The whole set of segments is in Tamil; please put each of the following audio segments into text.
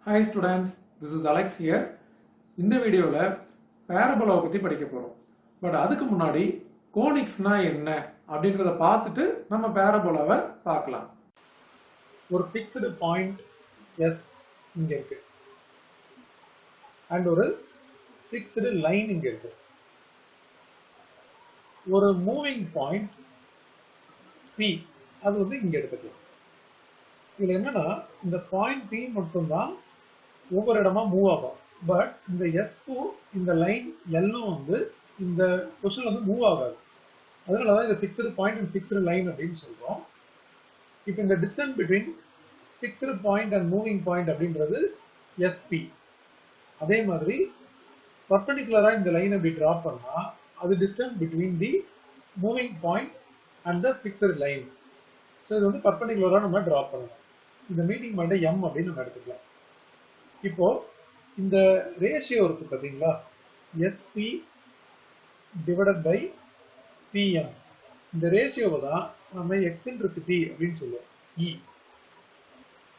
Hi students, this is Alex here. இந்த வீடியோல parabola பத்தி படிக்க போறோம். பட் அதுக்கு முன்னாடி கோனிக்ஸ்னா என்ன அப்படிங்கறத பார்த்துட்டு நம்ம parabola-வை பார்க்கலாம். ஒரு ஃபிக்ஸ்டு பாயிண்ட் S இங்க இருக்கு. and ஒரு ஃபிக்ஸ்டு லைன் இங்க இருக்கு. ஒரு மூவிங் பாயிண்ட் P அது வந்து இங்க எடுத்துக்கலாம். இதுல என்னன்னா இந்த பாயிண்ட் P மட்டும் தான் ஒவ்வொரு இடமா மூவ் ஆகும். பட் இந்த எஸ்ஸும் இந்த லைன் எல்லும் வந்து இந்த பொசிஷன்ல வந்து மூவ் ஆகாது. அதனால தான் இது fixed point and fixed line அப்படின்னு சொல்றோம். இப்போ இந்த distance between fixed point and moving point அப்படின்றது எஸ்பி. அதே மாதிரி பர்பெண்டிகுலரா இந்த லைன் அப்படி டிரா பண்ணா அது distance between the moving point and the fixed line. So இது வந்து பர்பெண்டிகுலரா நம்ம டிரா பண்ணலாம். இந்த மீட்டிங் பாயிண்ட் எம் அப்படின்னு நம்ம எடுத்துக்கலாம். இப்போ இந்த ரேஷியோ இருக்கு பாத்தீங்களா, எஸ்பி டிவைடட் பை பிஎம். இந்த ரேஷியோவை தான் நம்ம எக்ஸென்ட்ரிசிட்டி அப்படின்னு சொல்லுவோம், இ.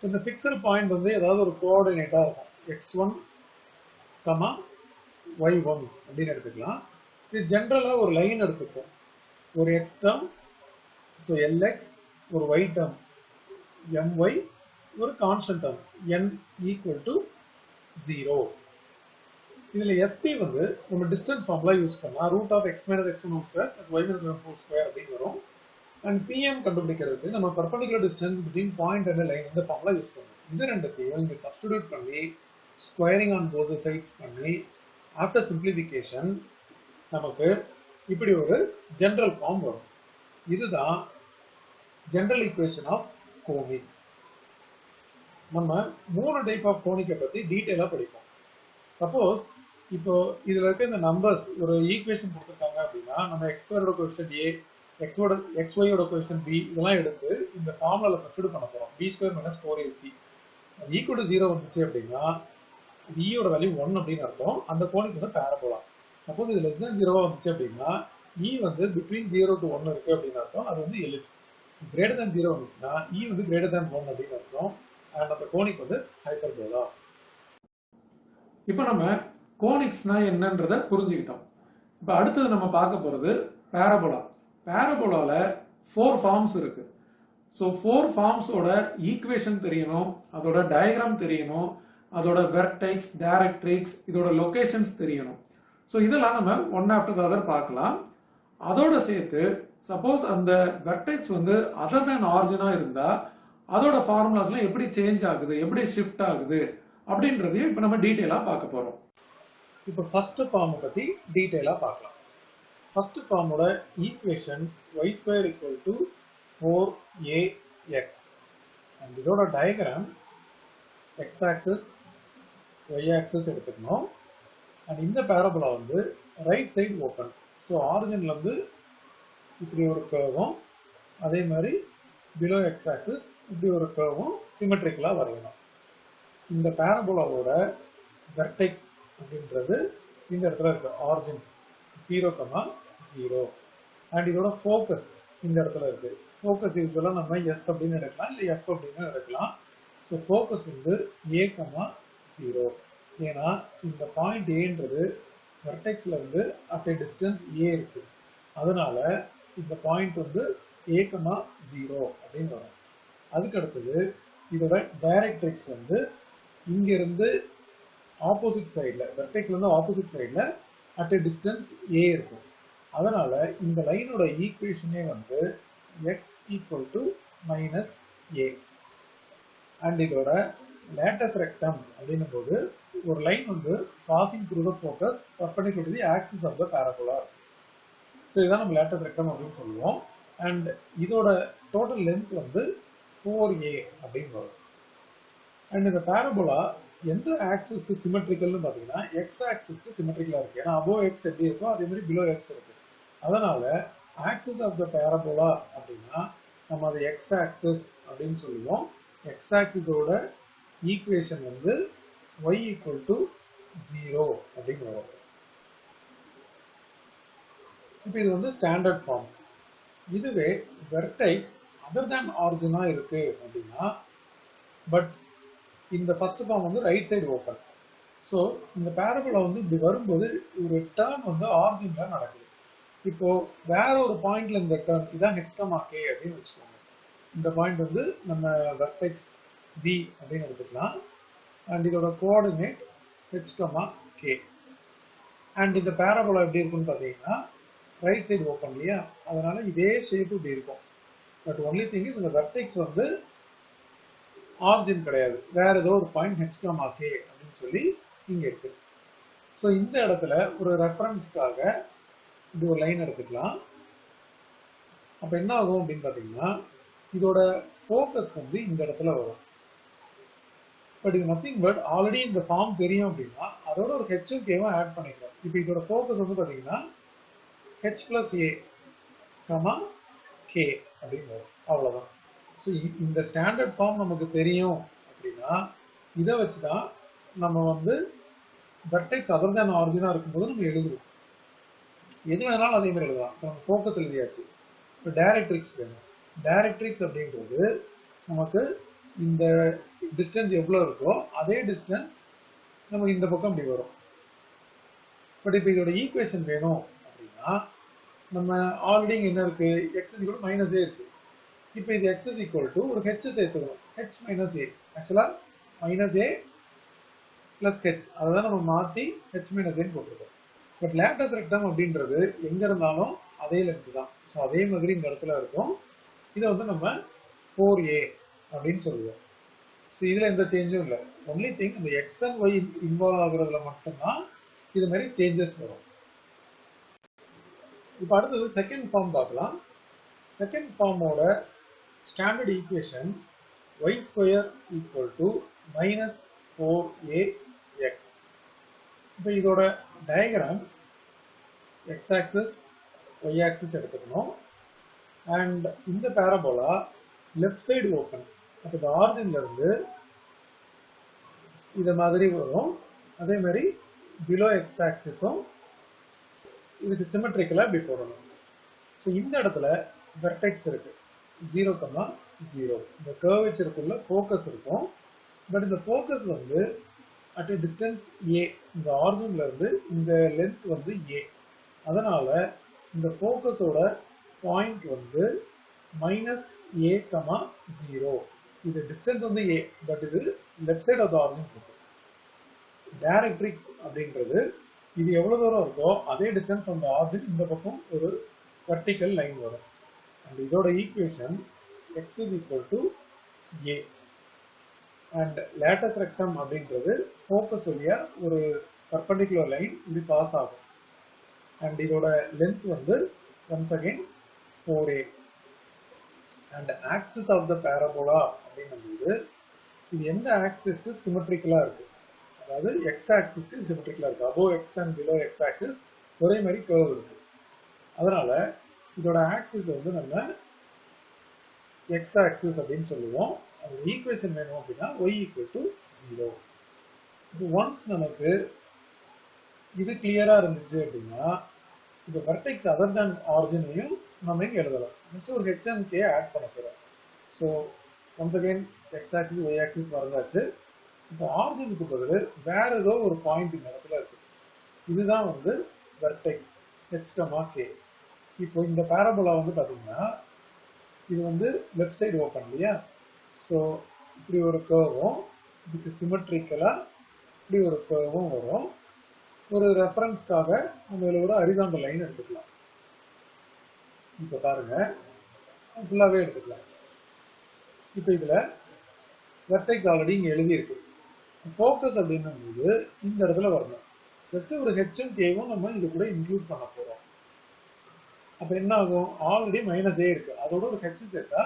இந்த ஃபிக்ஸ்டு பாயிண்ட் வந்து ஏதாவது ஒரு கோஆர்டினேட்டா இருக்கும், x1, y1 அப்படின்னு எடுத்துக்கலாம். இது ஜென்ரலா ஒரு லைன் எடுத்துப்போம், ஒரு எக்ஸ் டேர்ம், ஸோ எல்எக்ஸ், ஒரு ஒய் டேர்ம் my, ஒரு constant term n equal to 0. இதுல sp வந்து நம்ம டிஸ்டன்ஸ் ஃபார்முலா யூஸ் பண்ணா root of x minus x1 whole square plus y minus y1 whole square அப்படின்னு வரும். அண்ட் pm கண்டுபிடிக்கிறதுக்கு நம்ம perpendicular distance between point and line இந்த ஃபார்முலா யூஸ் பண்ணுவோம். இது ரெண்டுத்தையும் இங்க சப்ஸ்டிடியூட் பண்ணி ஸ்கொயரிங் ஆன் போத் சைட்ஸ் பண்ணி ஆஃப்டர் சிம்பிளிஃபிகேஷன் நமக்கு இப்படி ஒரு ஜெனரல் ஃபார்ம் வரும். இதுதான் ஜெனரல் ஈக்குவேஷன் ஆஃப் கோனிக். நம்ம மூணு டைப் ஆஃப் கோனிக்கை பத்தி டீடைலா படிப்போம். சப்போஸ் இப்போ இதுல இருக்க இந்த நம்பர்ஸ் ஒரு ஈக்குவேஷன் கொடுத்துருக்காங்க அப்படின்னா நம்ம எக்ஸ்கொயரோட கோஎஃபிஷியன்ட் a, xy-யோட கோஎஃபிஷியன்ட் b இதெல்லாம் எடுத்து இந்த ஃபார்முலால சப்ஸ்டிட்யூட் பண்ண போறோம். b² - 4ac ஈக்குவல் டு 0 வந்துச்சு அப்படின்னா இது e யோட வேல்யூ 1 அப்படின்னு அர்த்தம். அந்த கோனிக் வந்து பாரபோலா. சப்போஸ் இது லெஸ் தென் 0 வந்துச்சு அப்படின்னா e வந்து பிட்வீன் 0 to 1 இருக்கு அப்படின்னு அர்த்தம். அது வந்து எலிப்ஸ். கிரேட்டர் தென் 0 வந்துச்சுன்னா e வந்து கிரேட்டர் தென் 1 அப்படின்னு அர்த்தம். and அந்த கோனிக் வந்து ஹைப்பர்போலா. இப்போ நம்ம கோனிக்ஸ்னா என்னன்றத புரிஞ்சுக்கிட்டோம். இப்போ அடுத்தது நம்ம பார்க்க போறது பாரபோலா. பாரபோலால 4 ஃபார்ம்ஸ் இருக்கு. ஸோ 4 ஃபார்ம்ஸோட ஈக்குவேஷன் தெரியணும், அதோட டயக்ராம் தெரியணும், அதோட வெர்டெக்ஸ், டைரக்ட்ரிக்ஸ், இதோட லொகேஷன்ஸ் தெரியணும். ஸோ இதெல்லாம் நம்ம ஒன் ஆஃப்டர் த அதர் பார்க்கலாம். அதோட சேர்த்து சப்போஸ் அந்த வெர்டெக்ஸ் வந்து அதர் தேன் ஆரிஜினா இருந்தா அதோட ஃபார்முலாஸ்லாம் எப்படி சேஞ்ச் ஆகுது, எப்படி ஷிஃப்ட் ஆகுது அப்படின்றதையும் இப்போ நம்ம டீடைலா பார்க்க போறோம். இப்போ ஃபர்ஸ்ட் ஃபார்ம் பத்தி டீடைலா பார்க்கலாம். ஃபர்ஸ்ட் ஃபார்மோட ஈக்குவேஷன் y² = 4ax. அண்ட் இதோட diagram x axis y axis எடுத்துக்கணும். அண்ட் இந்த பாரபோலா வந்து ரைட் சைடு ஓப்பன். ஸோ ஆரிஜின்ல இருந்து இப்படி ஒரு கர்வும், அதே மாதிரி பிலோ x ஆக்சிஸ் இப்படி ஒரு கர்வும் சிமெட்ரிக்கலா வரையணும். இந்த பாரபோலாவோட வெர்டெக்ஸ் அப்படின்றது இந்த இடத்துல இருக்கு, ஆரிஜின் 0,0. அண்ட் இதோட ஃபோக்கஸ் இந்த இடத்துல இருக்கு. ஃபோக்கஸ் யூஸ்வலா நம்ம S அப்படின்னு எடுக்கலாம், இல்லை F அப்படின்னு எடுக்கலாம். ஸோ ஃபோக்கஸ் வந்து A,0. ஏன்னா இந்த பாயிண்ட் ஏன்றது வெர்டெக்ஸ்ல இருந்து அட் ஏ டிஸ்டன்ஸ் A இருக்கு. அதனால இந்த பாயிண்ட் வந்து A,0 அப்படின்னு வரும். அதுக்கு அடுத்தது இதோட டைரக்ட்ரிக்ஸ் வந்து இங்க இருந்து ஆப்போசிட் சைட்ல, வெர்டெக்ஸ்ல இருந்து ஆப்போசிட் சைட்ல அட் ஏ டிஸ்டன்ஸ் A இருக்கும். அதனால இந்த லைனோட ஈக்குவேஷனே வந்து x = -a. அண்ட் இதோட லேட்டஸ் ரெக்டம் அப்படின்னும் போது ஒரு லைன் வந்து passing through the focus perpendicular to the axis of the parabola. So இதான் நம்ம லேட்டஸ் ரெக்டம் அப்படின்னு சொல்லுவோம். அண்ட் இதோட டோட்டல் லென்த் வந்து 4a அப்படின்னு வரும். அண்ட் இந்த பாரபோலா எந்த ஆக்சிஸ்க்கு சிமெட்ரிக்கல்னு பார்த்தீங்கன்னா எக்ஸ் ஆக்சிஸ்க்கு சிமெட்ரிக்கலா இருக்கு. ஏன்னா அபோவ் எக்ஸ் எப்படி இருக்கோ அதே மாதிரி பிலோ எக்ஸ் இருக்கு. அதனால ஆக்சிஸ் ஆஃப் த பாரபோலா அப்படின்னா நம்ம அதை எக்ஸ் ஆக்சிஸ் அப்படின்னு சொல்லுவோம். எக்ஸ் ஆக்சிஸோட ஈக்குவேஷன் வந்து y = 0 அப்படின்னு வரும். இப்போ இது வந்து ஸ்டாண்டர்ட் ஃபார்ம். இதுவே வெர்டெக்ஸ் அதர் தேன் ஆரிஜினா இருக்கு அப்படின்னா, பட் இந்த ஃபர்ஸ்ட் ஃபார்ம் வந்து ரைட் சைடு ஓப்பன். ஸோ இந்த பேரபோலா வந்து இப்படி வரும்போது ஒரு டேர்ன் வந்து ஆரிஜின்ல நடக்குது. இப்போ வேற ஒரு பாயிண்ட்ல இந்த டேர்ன் இதான் h, k அப்படின்னு வச்சுக்கோங்க. இந்த பாயிண்ட் வந்து நம்ம வெர்டெக்ஸ் b அப்படின்னு எடுத்துக்கலாம். அண்ட் இதோட கோஆர்டினேட் h, k. அண்ட் இந்த பேரபோலா எப்படி இருக்குன்னு பார்த்தீங்கன்னா ரைட் சைடு ஓப்பன் இல்லையா, அதனால இதே ஷேப் இப்படி இருக்கும். பட் ஒன்லி திங் இஸ் இந்த வெர்டெக்ஸ் வந்து ஆரிஜின் கிடையாது, வேற ஏதோ ஒரு பாயிண்ட் h, k அப்படின்னு சொல்லி இங்க இருக்கு. ஸோ இந்த இடத்துல ஒரு ரெஃபரன்ஸ்க்காக இது ஒரு லைன் எடுத்துக்கலாம். அப்ப என்ன ஆகும் அப்படின்னு பாத்தீங்கன்னா இதோட ஃபோக்கஸ் வந்து இந்த இடத்துல வரும். பட் இது நத்திங் பட் ஆல்ரெடி இந்த ஃபார்ம் தெரியும் அப்படின்னா அதோட ஒரு ஹெச்சும் கேவும் ஆட் பண்ணிக்கலாம். இப்போ இதோட ஃபோக்கஸ் வந்து பாத்தீங்கன்னா h plus a, k அப்படின்னு வரும். அவ்வளவுதான். ஸோ இந்த ஸ்டாண்டர்ட் ஃபார்ம் நமக்கு தெரியும் அப்படின்னா இதை வச்சுதான் நம்ம வந்து வெர்டெக்ஸ் அதர் தேன் ஆரிஜினா இருக்கும்போது நம்ம எழுதுவோம். எது வேணாலும் அதே மாதிரி எழுதலாம். நம்ம ஃபோக்கஸ் எழுதியாச்சு. இப்போ டைரக்ட்ரிக்ஸ் வேணும். டைரக்ட்ரிக்ஸ் அப்படின்றது நமக்கு இந்த டிஸ்டன்ஸ் எவ்வளோ இருக்கோ அதே டிஸ்டன்ஸ் நமக்கு இந்த பக்கம் இப்படி வரும். பட் இப்போ இதோட ஈக்குவேஷன் வேணும் அப்படின்னா நம்ம ஆல்ரெடி இங்கே என்ன இருக்கு, x is equal to minus a இருக்கு. இப்போ இது x is equal to ஒரு h சேர்த்துக்கணும், h minus a. ஆக்சுவலாக minus a plus h, அதை நம்ம மாற்றி h minus a போட்டிருக்கோம். பட் லேட்டஸ் ரெக்டம் அப்படின்றது எங்க இருந்தாலும் அதே லென்த் தான். ஸோ அதே மாதிரி இந்த இடத்துல இருக்கும். இதை வந்து நம்ம 4a அப்படின்னு சொல்லுவோம். ஸோ இதுல எந்த சேஞ்சும் இல்லை. ஒன்லி திங் இந்த எக்ஸ் அண்ட் ஒய் இன்வால்வ் ஆகுறதுல மட்டும்தான் இது மாதிரி சேஞ்சஸ் வரும். இப்போ அடுத்தது செகண்ட் ஃபார்ம் பார்க்கலாம். செகண்ட் ஃபார்மோட standard equation y square equal to minus 4ax. இப்போ இதோட diagram x axis y axis எடுத்துக்கணும். அண்ட் இந்த பேரபோலா லெஃப்ட் சைடு ஓப்பன். அப்போ இந்த ஆரிஜின்ல இருந்து இத மாதிரி வரும். அதே மாதிரி பிலோ எக்ஸ் ஆக்சிஸும் இதுக்கு சிமெட்ரிக்கலா இப்படி போடணும். ஸோ இந்த இடத்துல வெர்டெக்ஸ் இருக்கு 0, 0. இந்த கர்வேச்சருக்குள்ள ஃபோக்கஸ் இருக்கும். பட் இந்த ஃபோக்கஸ் வந்து அட் a distance a, இந்த ஆரிஜின்ல இருந்து இந்த லென்த் வந்து a. அதனால இந்த ஃபோக்கஸோட பாயிண்ட் வந்து மைனஸ் a, 0. இது டிஸ்டன்ஸ் வந்து a, பட் இது left side of the origin இருக்கு. டைரக்ட்ரிக்ஸ் அப்படின்றது இது எவ்வளவு தூரம் இருக்கோ அதே டிஸ்டன்ஸ் ஃப்ரம் த ஆரிஜின் இந்த பக்கம் ஒரு வெர்டிக்கல் லைன் வரும். அண்ட் இதோட equation x is equal to a. And latus rectum அப்படின்றது ஃபோக்கஸ் வழியா ஒரு பர்பண்டிகுலர் லைன் இப்படி பாஸ் ஆகும். அண்ட் இதோட லென்த் வந்து once again 4a. And axis of the parabola அப்படின்னும்போது இது எந்த ஆக்சிஸ்க்கு சிமெட்ரிக்கலா இருக்கு, அதாவது எக்ஸ் ஆக்சிஸ்க்கு சிமெட்ரிக்கலா இருக்கு. Above X and below X axis ஒரே மாதிரி கர்வ் இருக்கு. அதனால இதோட ஆக்சிஸ் வந்து நம்ம எக்ஸ் ஆக்சிஸ் அப்படின்னு சொல்லுவோம். அந்த ஈக்குவேஷன் வேணும் அப்படின்னா y equal to 0. இப்போ ஒன்ஸ் நமக்கு இது கிளியரா இருந்துச்சு அப்படின்னா இந்த வெர்டெக்ஸ் அதர் தேன் ஆரிஜினையும் நம்ம இங்க எழுதலாம். ஜஸ்ட் ஒரு h and k ஆட் பண்ண போறோம். So once again x axis y axis வரைஞ்சாச்சு. இப்போ ஆரிஜினுக்கு பதில் வேற ஏதோ ஒரு பாயிண்ட் இந்த இடத்துல இருக்கு. இதுதான் வந்து வெர்டெக்ஸ் h, k. இப்போ இந்த பேரபோலா வந்து பாத்தீங்கன்னா இது வந்து லெஃப்ட் சைடு ஓப்பன் இல்லையா. ஸோ இப்படி ஒரு கர்வும் இதுக்கு சிமெட்ரிக்கலா இப்படி ஒரு கர்வும் வரும். ஒரு ரெஃபரன்ஸ்க்காக நம்ம இதில் ஒரு ஹரிசாண்டல் லைன் எடுத்துக்கலாம். இப்போ பாருங்க ஃபுல்லாகவே எடுத்துக்கலாம். இப்போ இதில் வெர்டெக்ஸ் ஆல்ரெடி இங்கே எழுதியிருக்கு. ஃபோக்கஸ் அப்படின்னும் போது இந்த இடத்துல வரணும். ஜஸ்ட் ஒரு ஹெச்சும் கேவும் நம்ம இது கூட இன்க்ளூட் பண்ண போகிறோம். அப்போ என்ன ஆகும், ஆல்ரெடி மைனஸ் ஏ இருக்கு, அதோட ஒரு ஹெச் சேர்த்தா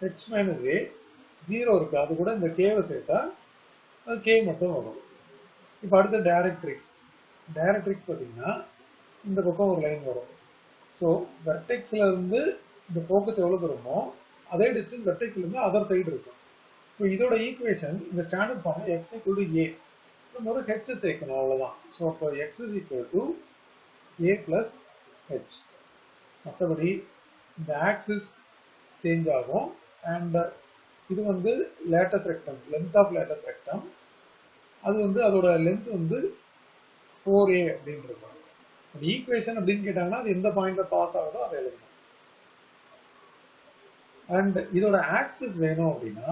ஹெச் மைனஸ் ஏ 0 இருக்கு, அது கூட இந்த கேவை சேர்த்தா அது கே மட்டும் வரும். இப்போ அடுத்த டைரக்ட்ரிக்ஸ். டைரக்ட்ரிக்ஸ் பார்த்தீங்கன்னா இந்த பக்கம் ஒரு லைன் வரும். ஸோ வெர்டெக்ஸ்ல இருந்து இந்த ஃபோக்கஸ் எவ்வளோ தருமோ அதே டிஸ்டன்ஸ் வெர்டெக்ஸ்ல இருந்து அதர் சைடு இருக்கும். இப்போ இதோட ஈக்குவேஷன் இந்த standard form x equal to a. நம்ம ஒரு h சேர்க்கணும், அவ்வளோதான். ஸோ அப்போ x is equal to a plus h. மற்றபடி இந்த ஆக்சிஸ் சேஞ்ச் ஆகும். அண்ட் இது வந்து லேட்டஸ் rectum, length of latus rectum. அது வந்து அதோட லென்த் வந்து 4a அப்படின்னு இருக்கும். ஈக்குவேஷன் அப்படின்னு கேட்டாங்கன்னா அது எந்த பாயிண்ட்ல பாஸ் ஆகுதோ அதை எழுதணும். அண்ட் இதோட ஆக்சிஸ் வேணும் அப்படின்னா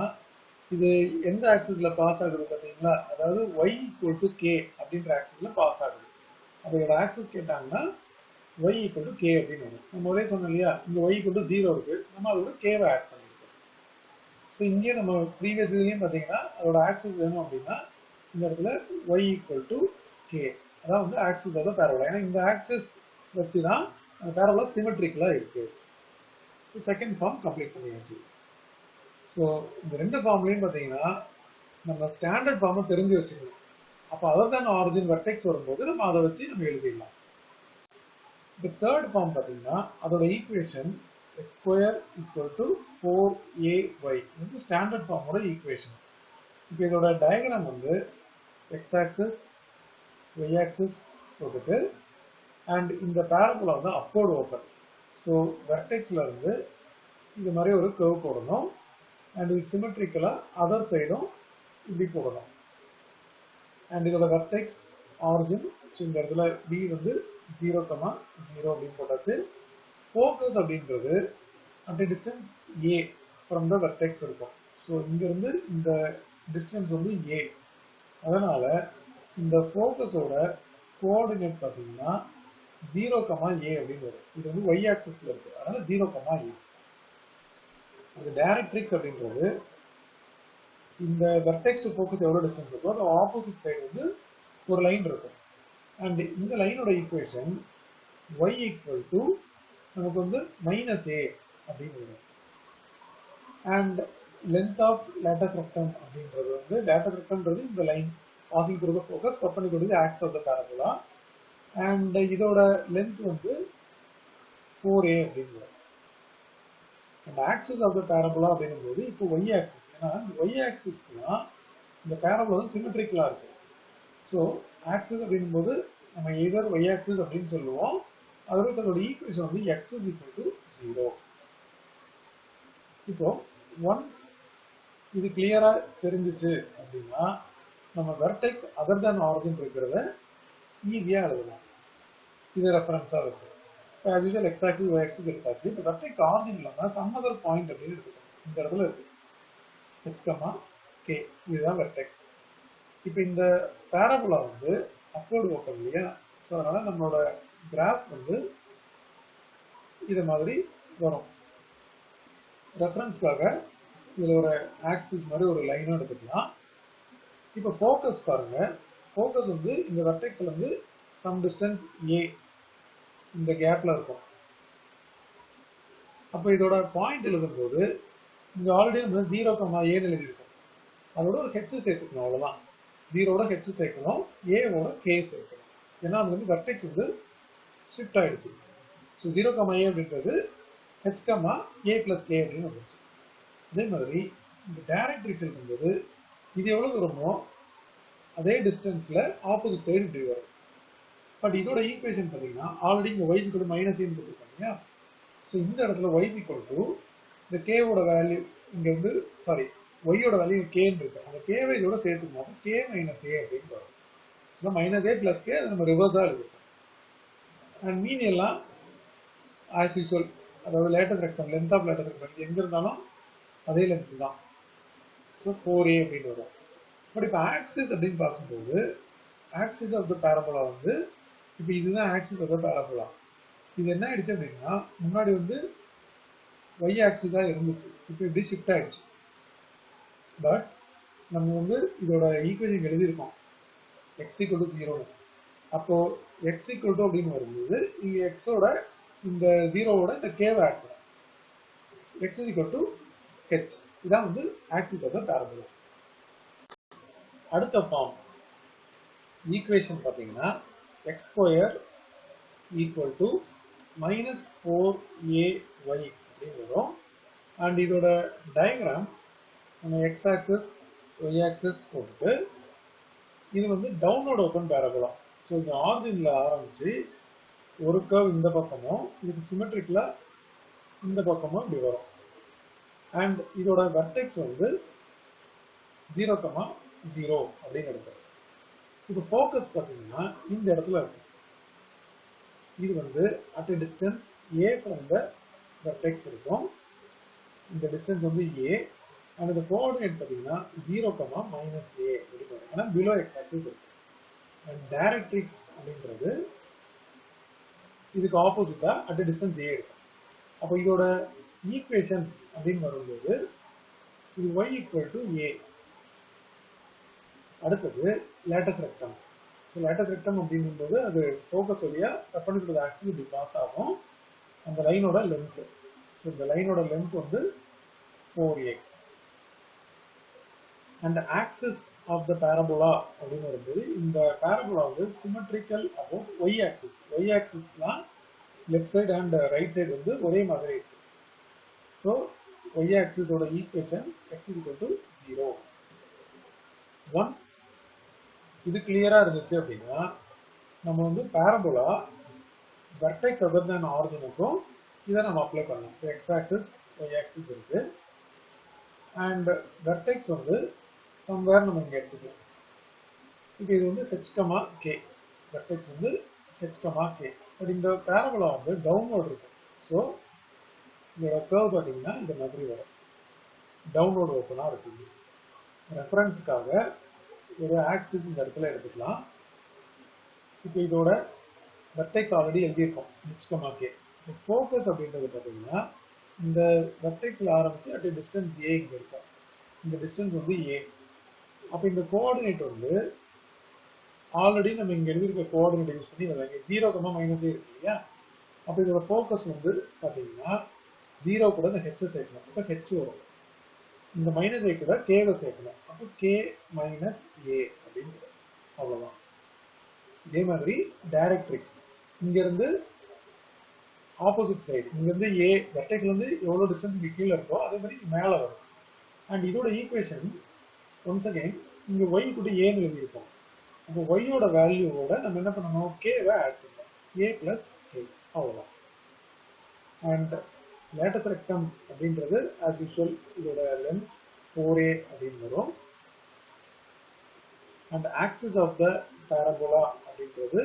இது எந்த ஆக்சிஸ்ல பாஸ் ஆகுது பார்த்தீங்களா, அதாவது y ஈக்குவல் டு கே அப்படின்ற ஆக்சிஸ்ல பாஸ் ஆகுது. அதோட ஆக்சிஸ் கேட்டாங்கன்னா y ஈக்குவல் டு கே அப்படின்னு வரும். நம்ம ஒரே சொன்னோம் இல்லையா, இங்க y ஈக்குவல் டு 0 இருக்கு, நம்ம அதோட கேவை ஆட் பண்ணிருக்கோம். ஸோ இங்கே நம்ம ப்ரீவியஸ் இதுலையும் பார்த்தீங்கன்னா அதோட ஆக்சிஸ் வேணும் அப்படின்னா இந்த இடத்துல y ஈக்குவல் டு கே, அதான் வந்து ஆக்சிஸ் ஆஃப் த பேரபோலா. ஏன்னா இந்த ஆக்சிஸ் வச்சு தான் அந்த பேரபோலா சிமெட்ரிக்கலாக இருக்கு. ஸோ செகண்ட் ஃபார்ம் கம்ப்ளீட் பண்ணியாச்சு. ஸோ இந்த ரெண்டு ஃபார்ம்லையும் பார்த்தீங்கன்னா நம்ம ஸ்டாண்டர்ட் ஃபார்மை தெரிஞ்சு வச்சுக்கணும். அப்போ அதர் தேன் ஆரிஜின் வெர்டெக்ஸ் வரும்போது நம்ம அதை வச்சு நம்ம எழுதிடலாம். இப்போ தேர்ட் ஃபார்ம் பார்த்தீங்கன்னா அதோட equation x square equal to 4ay இது ஸ்டாண்டர்ட் ஃபார்மோட ஈக்குவேஷன். இப்போ இதோட டயக்ராம் வந்து எக்ஸ் ஆக்சிஸ் y ஆக்சிஸ் போட்டுட்டு அண்ட் இந்த பேரபோலா வந்து அப்போர்டு ஓப்பன். ஸோ வெர்டெக்ஸ்ல இருந்து இது மாதிரி ஒரு கர்வ் போடணும் அண்ட் இது சிமெட்ரிக்கலா அதர் சைடும் இப்படி போடணும். அண்ட் இதோட வெர்டெக்ஸ் ஆரிஜின் இந்த இடத்துல b வந்து 0,0 அப்படின்னு போட்டாச்சு. ஃபோக்கஸ் அப்படின்றது at distance a from the vertex இருக்கும். ஸோ இங்கிருந்து இந்த டிஸ்டன்ஸ் வந்து a. அதனால இந்த ஃபோக்கஸோட கோஆர்டினேட் பார்த்தீங்கன்னா 0,a அப்படின்னு வரும். இது வந்து y ஆக்சிஸ்ல இருக்கு, அதனால 0,a. அது டைரக்ட்ரிக்ஸ் அப்படின்றது இந்த வெர்டெக்ஸ் டு ஃபோக்கஸ் எவ்வளோ டிஸ்டன்ஸ் இருக்கோ அது ஆப்போசிட் சைடு வந்து ஒரு லைன் இருக்கும். அண்ட் இந்த லைனோட ஈக்குவேஷன் y ஈக்குவல் டு நமக்கு வந்து -a அப்படின்னு வரும். And length of latus rectum அப்படின்றது வந்து லேட்டஸ் ரெக்டம்ன்றது இந்த line passing through the focus perpendicular to the axis of the parabola. And இதோட லென்த் வந்து 4a அப்படின்னு வரும். And axis of the parabola அப்படின்னும்போது இப்போ y ஆக்சிஸ், ஏன்னா y ஆக்சிஸ்க்குலாம் இந்த பேரபோலா வந்து சிமெட்ரிக்கலா இருக்கு. ஸோ ஆக்சிஸ் அப்படின்னும் போது நம்ம எதர் y ஆக்சிஸ் அப்படின்னு சொல்லுவோம். அதர்வைஸ் அதோட ஈக்குவேஷன் வந்து x is equal to 0. இப்போ ஒன்ஸ் இது கிளியரா தெரிஞ்சிச்சு அப்படின்னா நம்ம வெர்டெக்ஸ் அதர் தேன் ஆரிஜின் இருக்கிறத ஈஸியா எழுதலாம் இதை ரெஃபரன்ஸா வச்சு. as usual x axis y axis எடுத்தாச்சு. இப்போ வெர்டெக்ஸ் ஆரிஜின் இல்லாம சம் அதர் பாயிண்ட் அப்படின்னு எடுத்துக்கணும். இந்த இடத்துல இருக்கு h, k, இதுதான் வெர்டெக்ஸ். இப்போ இந்த பேரபோலா வந்து அப்போர்டு ஓப்பன் இல்லையா, ஸோ அதனால நம்மளோட கிராஃப் வந்து இது மாதிரி வரும். ரெஃபரன்ஸ்க்காக இதில் ஒரு ஆக்சிஸ் மாதிரி ஒரு லைனும் எடுத்துக்கலாம். இப்போ ஃபோக்கஸ் பாருங்க, ஃபோக்கஸ் வந்து இந்த வெர்டெக்ஸ்ல இருந்து சம் டிஸ்டன்ஸ் a இந்த கேப்ல இருக்கும். அப்போ இதோட பாயிண்ட் எழுதும்போது இங்க ஆல்ரெடி நம்ம 0,a எழுதியிருக்கோம். அதோட ஒரு h சேர்த்துக்கணும், அவ்வளவுதான். 0ஓட h சேர்க்கணும், a-ஓட k சேர்க்கணும். ஏன்னா அது வந்து வெர்டெக்ஸ் வந்து ஷிஃப்ட் ஆயிடுச்சு. ஸோ 0,a அப்படின்றது h, a plus k அப்படின்னு வந்துருச்சு. அதே மாதிரி இந்த டைரக்ட்ரிக்ஸ் இருக்கும்போது இது எவ்வளவு தூரமோ அதே டிஸ்டன்ஸ்ல ஆப்போசிட் சைடு இப்படி வரும். பட் இதோட ஈக்குவேஷன் பார்த்தீங்கன்னா ஆல்ரெடி இங்கே y = -a கொடுத்துருக்காங்க. ஸோ இந்த இடத்துல y = இந்த k-ஓட வேல்யூ இங்க வந்து y-ஓட வேல்யூ k-ன்னு இருக்கு. அந்த k-வை இதோட சேர்த்துக்கணும், k - a அப்படின்னு வரும். ஸோ -a plus k அதை நம்ம ரிவர்ஸாக எழுதிருக்கோம். அண்ட் மீதி எல்லாம் ஆஸ் யூஸ்வல், அதாவது latus rectum, length of latus rectum எங்க இருந்தாலும் அதே லென்த் தான். ஸோ 4a அப்படின்னு வரும். பட் இப்போ ஆக்சிஸ் அப்படின்னு பார்க்கும்போது ஆக்சிஸ் ஆஃப் த பேரபோலா வந்து இப்போ இதுதான் ஆக்சிஸ் ஆஃப் த பேரபோலா. இது என்ன ஆயிடுச்சு அப்படின்னா முன்னாடி வந்து y ஆக்சிஸா இருந்துச்சு, இப்போ இப்படி ஷிஃப்ட் ஆயிடுச்சு. பட் நம்ம வந்து இதோட ஈக்குவேஷன் எழுதியிருக்கோம் x = 0. அப்போ x = அப்படின்னு வரும்போது இங்க x-ஓட இந்த 0-ஓட இந்த k-வை ஆட் பண்ணும். x = h. இதான் வந்து ஆக்சிஸ் ஆஃப் த பேரபோலா. அடுத்த ஃபார்ம் ஈக்குவேஷன் பார்த்தீங்கன்னா x square equal to -4ay அப்படின்னு வரும். அண்ட் இதோட டயக்ராம் நம்ம x ஆக்சிஸ் y ஆக்சிஸ் போட்டுட்டு இது வந்து டவுன்வர்ட் ஓப்பன் பேரபோலா. ஸோ இந்த ஆரிஜின்ல ஆரம்பிச்சு ஒரு கர்வ் இந்த பக்கமும் இதுக்கு சிமெட்ரிக்கலா இந்த பக்கமும் இப்படி வரும். அண்ட் இதோட வெர்டெக்ஸ் வந்து 0, 0 அப்படின்னு எடுக்கும். இப்போ ஃபோக்கஸ் பார்த்தீங்கன்னா இந்த இடத்துல இருக்கு. இது வந்து at a distance a from the vertex இருக்கும். இந்த டிஸ்டன்ஸ் வந்து a and the coordinate பார்த்தீங்கன்னா 0, -a அப்படின்னு ஏன்னா below x axis இருக்கு. and directrix அப்படின்றது இதுக்கு ஆப்போசிட்டா at a distance a இருக்கு. அப்போ இதோட ஈக்குவேஷன் அப்படின்னு வரும்போது இது y equal to a. அடுத்தது latus rectum. So latus rectum அப்படிங்கும்போது அது ஃபோக்கஸ் வழியா perpendicular axis இப்படி பாஸ் ஆகும். அந்த லைனோட லென்த். ஸோ இந்த லைனோட லென்த் வந்து 4a. and the axis of the parabola அப்படின்னு வரும்போது இந்த parabola வந்து symmetrical about y axis. y axisலாம் left side and right side வந்து ஒரே மாதிரி இருக்கு. ஸோ y axis ஓட equation x is equal to 0. Once இது கிளியரா இருந்துச்சு அப்படின்னா நம்ம வந்து parabola vertex other than origin-க்கும் இதை நம்ம அப்ளை பண்ணலாம். x axis y axis இருக்கு அண்ட் vertex வந்து somewhere நம்ம இங்க எடுத்துக்கலாம். இப்போ இது வந்து h, k. vertex வந்து h, k. பட் இந்த parabola வந்து டவுன்வர்ட் இருக்கு. ஸோ இதோட கர்வ் பார்த்தீங்கன்னா இந்த மாதிரி வரும். டவுன்வர்ட் ஓப்பனா இருக்கு. ரெஃபரன்ஸ்க்காக ஒரு ஆக்சிஸ் இந்த இடத்துல எடுத்துக்கலாம். இப்போ இதோட வெர்டெக்ஸ் ஆல்ரெடி எழுதியிருக்கோம் h, k. ஃபோக்கஸ் அப்படின்றது பார்த்தீங்கன்னா இந்த வெர்டெக்ஸ்ல ஆரம்பிச்சு அட் டிஸ்டன்ஸ் a இங்க இருக்கும். இந்த டிஸ்டன்ஸ் வந்து a. அப்போ இந்த கோஆர்டினேட் வந்து ஆல்ரெடி நம்ம இங்க எழுதியிருக்க கோஆர்டினேட் யூஸ் பண்ணி இங்க 0, -a இருக்கு இல்லையா? அப்போ இதோட ஃபோக்கஸ் வந்து பார்த்தீங்கன்னா 0 கூட இந்த h சேர்க்கணும். அப்போ h வரும். இந்த மைனஸ் a கூட k சேர்க்கணும். அப்போ k - a அப்படின்னு அவ்வளவுதான். இதே மாதிரி டைரக்ட்ரிக்ஸ் இங்க இருந்து ஆப்போசிட் சைடு இங்க இருந்து a வெர்டெக்ஸ்ல இருந்து எவ்வளவு டிஸ்டன்ஸ் இங்க கீழ இருக்கோ அதே மாதிரி மேல வரும். அண்ட் இதோட ஈக்குவேஷன் ஒன்ஸ் அகைன் இங்க y கூட a ன்னு எழுதி இருக்கோம். அப்போ y ஓட வேல்யூவோட நம்ம என்ன பண்ணணும்? k வை ஆட் பண்ணணும். a plus k அவ்வளவுதான். அண்ட் latus rectum அப்படின்றது as usual இதோட length 4a அப்படின்னு வரும். and axis of the parabola அப்படின்றது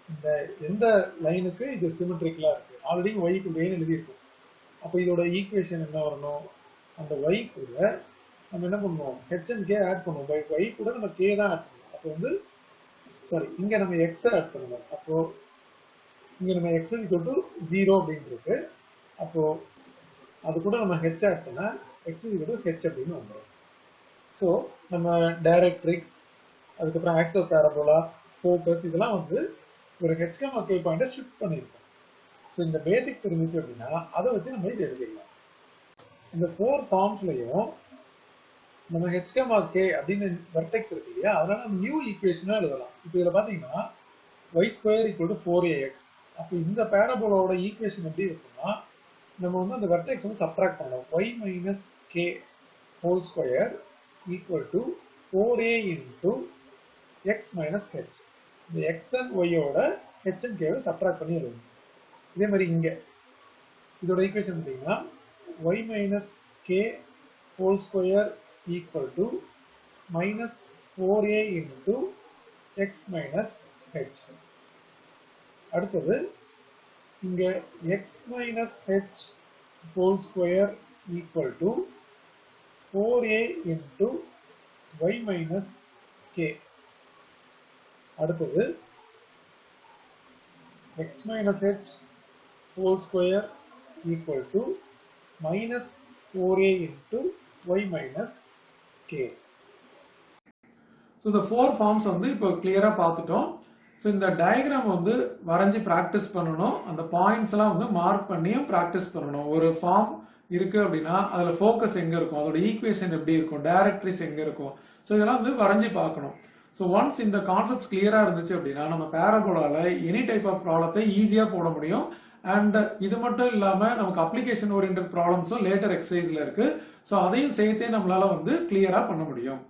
இந்த எந்த லைனுக்கு இது சிமெட்ரிக்கலா இருக்கு. ஆல்ரெடி y க்கு a ன்னு எழுதி இருக்கும். அப்போ இதோட ஈக்குவேஷன் என்ன வரணும்? அந்த y கூட நம்ம என்ன பண்ணுவோம்? h and k ஆட் பண்ணுவோம். பை y கூட நம்ம k தான் ஆட் பண்ணுவோம். அப்போ வந்து சாரி இங்க நம்ம x ஆட் பண்ணுவோம். அப்போ இங்க நம்ம x is equal to 0 அப்படின்னு இருக்கு. அப்போ அது கூட நம்ம h ஆட் பண்ணா x is equal to h அப்படின்னு வந்துடும். ஸோ நம்ம டைரக்ட்ரிக்ஸ் அதுக்கப்புறம் ஆக்சிஸ் ஆஃப் பேரபோலா ஃபோக்கஸ் இதெல்லாம் வந்து ஒரு h, k பாயிண்ட்டை ஷிஃப்ட் பண்ணியிருக்கோம். ஸோ இந்த பேசிக் தெரிஞ்சிச்சு அப்படின்னா அதை வச்சு நம்ம இது எழுதிடலாம். இந்த 4 ஃபார்ம்ஸ்லையும் நம்ம h, k அப்படின்னு வெர்டெக்ஸ் இருக்கு இல்லையா? அதனால நம்ம நியூ ஈக்குவேஷனாக எழுதலாம். இப்போ இதில் பார்த்தீங்கன்னா y² = 4ax. அப்போ இந்த பேரபோலாவோட ஈக்குவேஷன் எப்படி இருக்குன்னா நம்ம வந்து அந்த வெர்டெக்ஸ் வந்து சப்ட்ராக்ட் பண்ணலாம். y - k whole square equal to 4a into x minus h. இந்த x and y ஓட h and k வை சப்ட்ராக்ட் பண்ணி எழுதணும். இதே மாதிரி இங்க இதோட ஈக்குவேஷன் பார்த்தீங்கன்னா y - k whole square equal to -4a into x minus h. அடுத்தது இங்க x minus h whole square equal to 4a into y minus k. அடுத்தது x minus h whole square equal to -4a into y minus k. So the 4 forms வந்து இப்போ கிளியரா பார்த்துட்டோம். ஸோ இந்த டயக்ராம் வந்து வரைஞ்சி ப்ராக்டிஸ் பண்ணணும். அந்த பாயிண்ட்ஸ் எல்லாம் வந்து மார்க் பண்ணியும் ப்ராக்டிஸ் பண்ணணும். ஒரு ஃபார்ம் இருக்கு அப்படின்னா அதில் ஃபோக்கஸ் எங்கே இருக்கும், அதோட ஈக்குவேஷன் எப்படி இருக்கும், டைரக்ட்ரிஸ் எங்கே இருக்கும், ஸோ இதெல்லாம் வந்து வரைஞ்சி பார்க்கணும். ஸோ ஒன்ஸ் இந்த கான்செப்ட்ஸ் கிளியராக இருந்துச்சு அப்படின்னா நம்ம பேரபோலால எனி டைப் ஆஃப் ப்ராப்ளத்தை ஈஸியாக போட முடியும். அண்ட் இது மட்டும் இல்லாமல் நமக்கு அப்ளிகேஷன் ஓரியன்டட் ப்ராப்ளம்ஸும் லேட்டர் எக்ஸசைஸில் இருக்கு. ஸோ அதையும் சேர்த்தே நம்மளால வந்து கிளியராக பண்ண முடியும்.